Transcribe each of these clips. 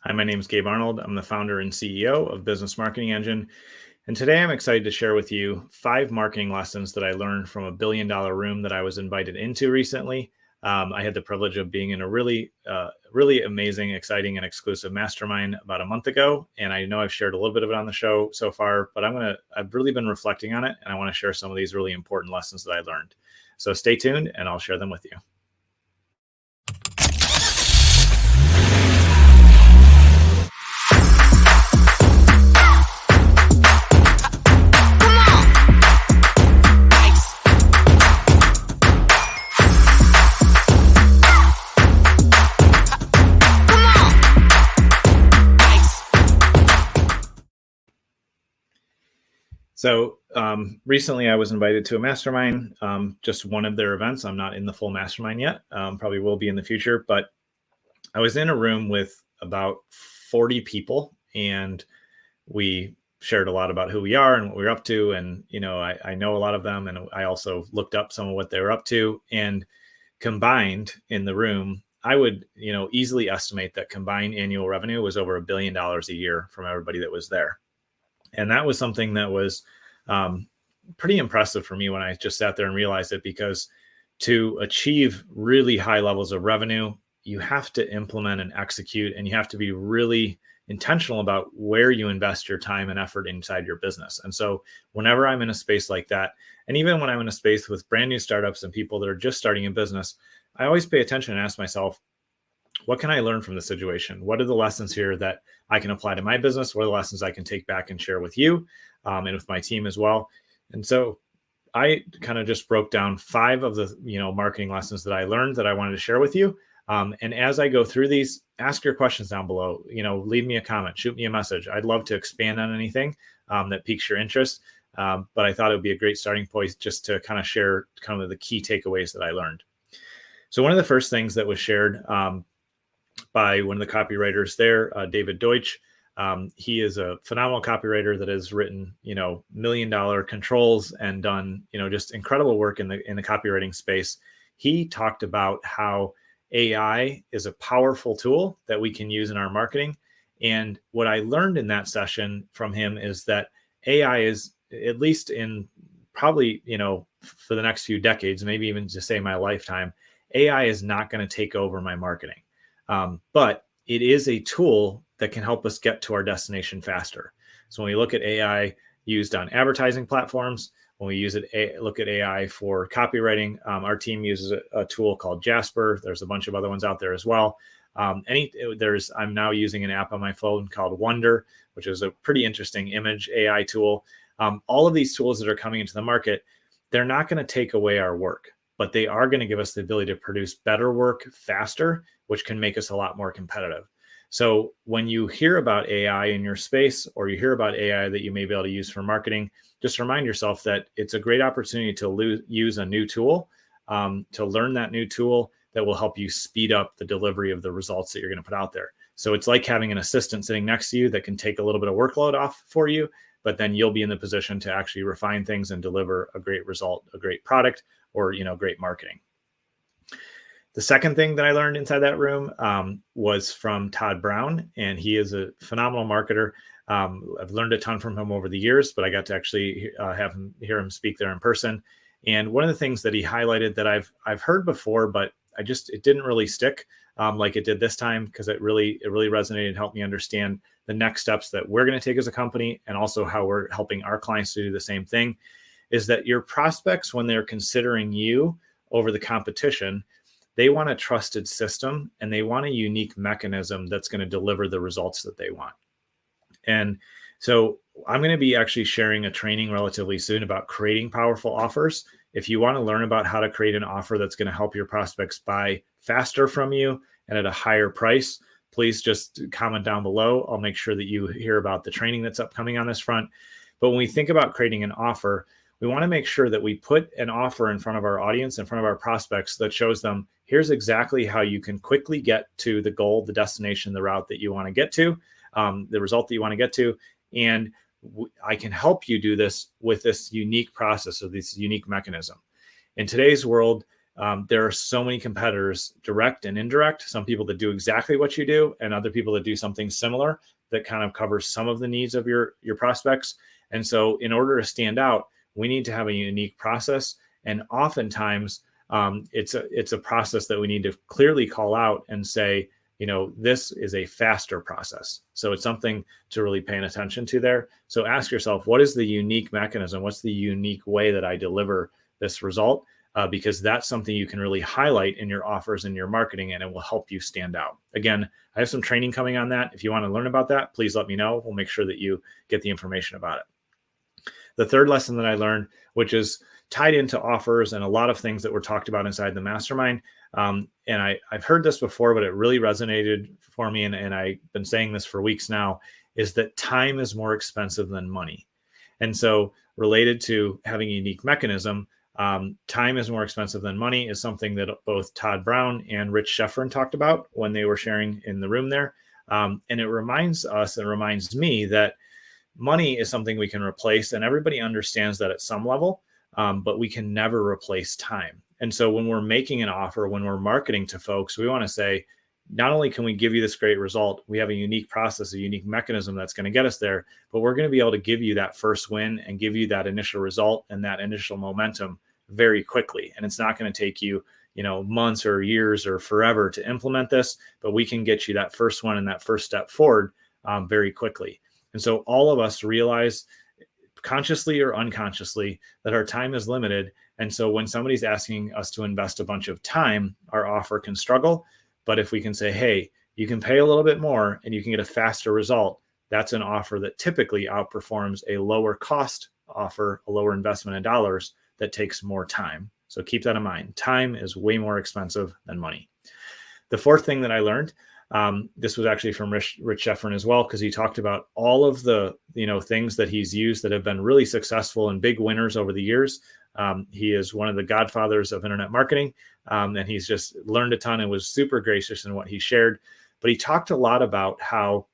Hi, my name is Gabe Arnold. I'm the founder and CEO of Business Marketing Engine. And today I'm excited to share with you 5 marketing lessons that I learned from a billion-dollar room that I was invited into recently. I had the privilege of being in a really amazing, exciting, and exclusive mastermind about a month ago. And I know I've shared a little bit of it on the show so far, but I've really been reflecting on it. And I want to share some of these really important lessons that I learned. So stay tuned and I'll share them with you. So recently I was invited to a mastermind, just one of their events. I'm not in the full mastermind yet, probably will be in the future, but I was in a room with about 40 people and we shared a lot about who we are and what we're up to. And, I know a lot of them and I also looked up some of what they were up to, and combined in the room, I would, easily estimate that combined annual revenue was over $1 billion a year from everybody that was there. And that was something that was pretty impressive for me when I just sat there and realized it, because to achieve really high levels of revenue, you have to implement and execute, and you have to be really intentional about where you invest your time and effort inside your business. And so whenever I'm in a space like that, and even when I'm in a space with brand new startups and people that are just starting a business, I always pay attention and ask myself, what can I learn from the situation? What are the lessons here that I can apply to my business? What are the lessons I can take back and share with you and with my team as well? And so I kind of just broke down 5 of the marketing lessons that I learned that I wanted to share with you. And as I go through these, ask your questions down below. Leave me a comment, shoot me a message. I'd love to expand on anything that piques your interest. But I thought it would be a great starting point just to kind of share kind of the key takeaways that I learned. So one of the first things that was shared by one of the copywriters there, David Deutsch. He is a phenomenal copywriter that has written, $1 million controls and done, just incredible work in the copywriting space. He talked about how AI is a powerful tool that we can use in our marketing. And what I learned in that session from him is that AI is, at least in probably, for the next few decades, maybe even to say my lifetime, AI is not going to take over my marketing. But it is a tool that can help us get to our destination faster. So when we look at AI used on advertising platforms, when we look at AI for copywriting, our team uses a tool called Jasper. There's a bunch of other ones out there as well. I'm now using an app on my phone called Wonder, which is a pretty interesting image AI tool. All of these tools that are coming into the market, they're not going to take away our work, but they are going to give us the ability to produce better work faster, which can make us a lot more competitive. So when you hear about AI in your space, or you hear about AI that you may be able to use for marketing, just remind yourself that it's a great opportunity to use a new tool, to learn that new tool that will help you speed up the delivery of the results that you're going to put out there. So it's like having an assistant sitting next to you that can take a little bit of workload off for you, but then you'll be in the position to actually refine things and deliver a great result, a great product, or great marketing. The second thing that I learned inside that room was from Todd Brown, and he is a phenomenal marketer. I've learned a ton from him over the years, but I got to actually hear him speak there in person. And one of the things that he highlighted that I've heard before, but it didn't really stick like it did this time, because it really resonated and helped me understand the next steps that we're going to take as a company, and also how we're helping our clients to do the same thing, is that your prospects, when they're considering you over the competition, they want a trusted system and they want a unique mechanism that's going to deliver the results that they want. And so I'm going to be actually sharing a training relatively soon about creating powerful offers. If you want to learn about how to create an offer that's going to help your prospects buy faster from you and at a higher price, please just comment down below. I'll make sure that you hear about the training that's upcoming on this front. But when we think about creating an offer, we want to make sure that we put an offer in front of our audience, in front of our prospects, that shows them, here's exactly how you can quickly get to the goal, the destination, the route that you want to get to, the result that you want to get to. And I can help you do this with this unique process, or this unique mechanism. In today's world, there are so many competitors, direct and indirect, some people that do exactly what you do and other people that do something similar that kind of covers some of the needs of your prospects. And so in order to stand out, we need to have a unique process. And oftentimes it's a process that we need to clearly call out and say, this is a faster process. So it's something to really pay attention to there. So ask yourself, what is the unique mechanism? What's the unique way that I deliver this result? Because that's something you can really highlight in your offers and your marketing, and it will help you stand out. Again, I have some training coming on that. If you want to learn about that, please let me know. We'll make sure that you get the information about it. The third lesson that I learned, which is tied into offers and a lot of things that were talked about inside the mastermind, and I've heard this before, but it really resonated for me, and I've been saying this for weeks now, is that time is more expensive than money. And so related to having a unique mechanism, time is more expensive than money is something that both Todd Brown and Rich Schefren talked about when they were sharing in the room there. And it reminds us and reminds me that money is something we can replace, and everybody understands that at some level, but we can never replace time. And so when we're making an offer, when we're marketing to folks, we want to say, not only can we give you this great result, we have a unique process, a unique mechanism that's going to get us there, but we're going to be able to give you that first win and give you that initial result and that initial momentum very quickly. And it's not going to take you, months or years or forever to implement this, but we can get you that first one and that first step forward very quickly. And so all of us realize, consciously or unconsciously, that our time is limited. And so when somebody's asking us to invest a bunch of time, our offer can struggle. But if we can say, hey, you can pay a little bit more and you can get a faster result, that's an offer that typically outperforms a lower cost offer, a lower investment in dollars that takes more time. So keep that in mind. Time is way more expensive than money. The fourth thing that I learned, this was actually from Rich Schefren as well, because he talked about all of the things that he's used that have been really successful and big winners over the years. He is one of the godfathers of internet marketing, and he's just learned a ton and was super gracious in what he shared. But he talked a lot about how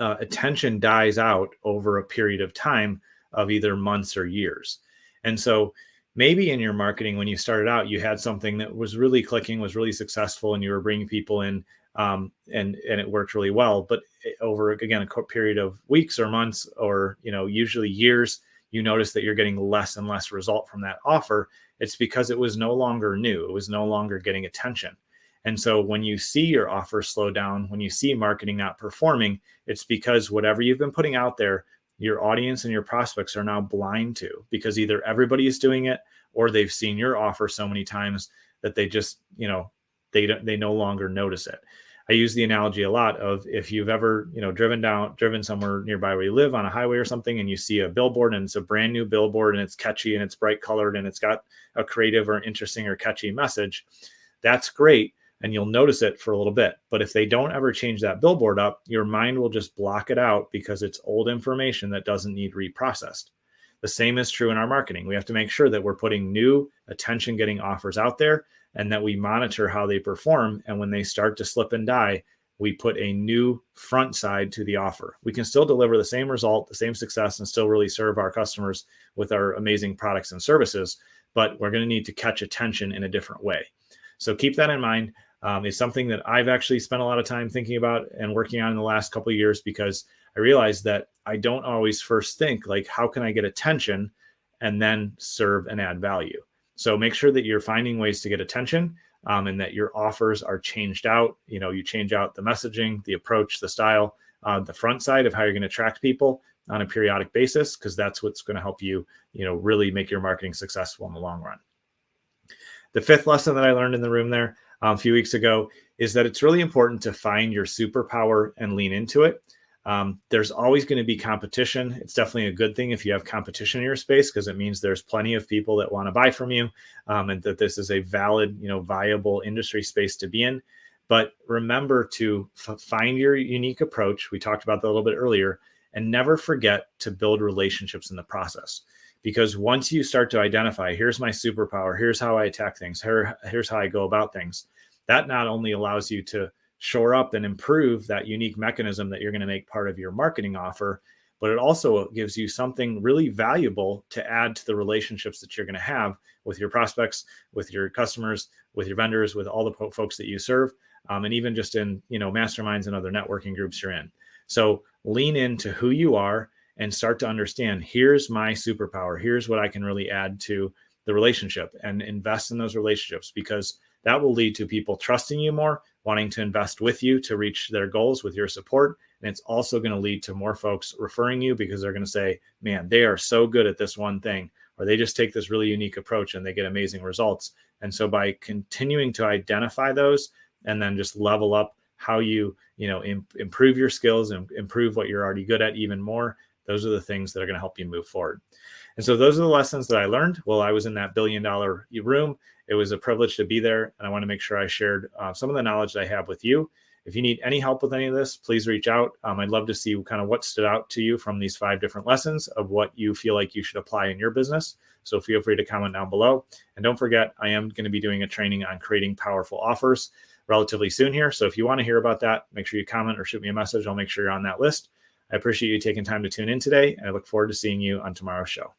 attention dies out over a period of time of either months or years. And so maybe in your marketing, when you started out, you had something that was really clicking, was really successful, and you were bringing people in, and it worked really well. But over, again, a period of weeks or months or, usually years, you notice that you're getting less and less result from that offer. It's because it was no longer new. It was no longer getting attention. And so when you see your offer slow down, when you see marketing not performing, it's because whatever you've been putting out there, your audience and your prospects are now blind to, because either everybody is doing it or they've seen your offer so many times that they just, they no longer notice it. I use the analogy a lot of, if you've ever, driven somewhere nearby where you live on a highway or something, and you see a billboard and it's a brand new billboard and it's catchy and it's bright colored and it's got a creative or interesting or catchy message, that's great. And you'll notice it for a little bit. But if they don't ever change that billboard up, your mind will just block it out because it's old information that doesn't need reprocessed. The same is true in our marketing. We have to make sure that we're putting new attention-getting offers out there and that we monitor how they perform. And when they start to slip and die, we put a new front side to the offer. We can still deliver the same result, the same success, and still really serve our customers with our amazing products and services, but we're going to need to catch attention in a different way. So keep that in mind. It's something that I've actually spent a lot of time thinking about and working on in the last couple of years, because I realized that I don't always first think, like, how can I get attention and then serve and add value? So make sure that you're finding ways to get attention, and that your offers are changed out. You change out the messaging, the approach, the style, the front side of how you're going to attract people on a periodic basis, because that's what's going to help you, really make your marketing successful in the long run. The fifth lesson that I learned in the room there a few weeks ago is that it's really important to find your superpower and lean into it. There's always going to be competition. It's definitely a good thing if you have competition in your space, because it means there's plenty of people that want to buy from you, and that this is a valid, viable industry space to be in. But remember to find your unique approach. We talked about that a little bit earlier, and never forget to build relationships in the process. Because once you start to identify, here's my superpower, here's how I attack things, here's how I go about things, that not only allows you to shore up and improve that unique mechanism that you're going to make part of your marketing offer, but it also gives you something really valuable to add to the relationships that you're going to have with your prospects, with your customers, with your vendors, with all the folks that you serve, and even just in, masterminds and other networking groups you're in. So lean into who you are and start to understand, here's my superpower. Here's what I can really add to the relationship, and invest in those relationships, because that will lead to people trusting you more, wanting to invest with you to reach their goals with your support. And it's also going to lead to more folks referring you, because they're going to say, man, they are so good at this one thing, or they just take this really unique approach and they get amazing results. And so by continuing to identify those and then just level up how you, improve your skills and improve what you're already good at even more, those are the things that are going to help you move forward. And so those are the lessons that I learned while I was in that $1 billion room. It was a privilege to be there, and I want to make sure I shared some of the knowledge that I have with you. If you need any help with any of this, please reach out. I'd love to see kind of what stood out to you from these 5 different lessons of what you feel like you should apply in your business. So feel free to comment down below. And don't forget, I am going to be doing a training on creating powerful offers relatively soon here. So if you want to hear about that, make sure you comment or shoot me a message. I'll make sure you're on that list. I appreciate you taking time to tune in today, and I look forward to seeing you on tomorrow's show.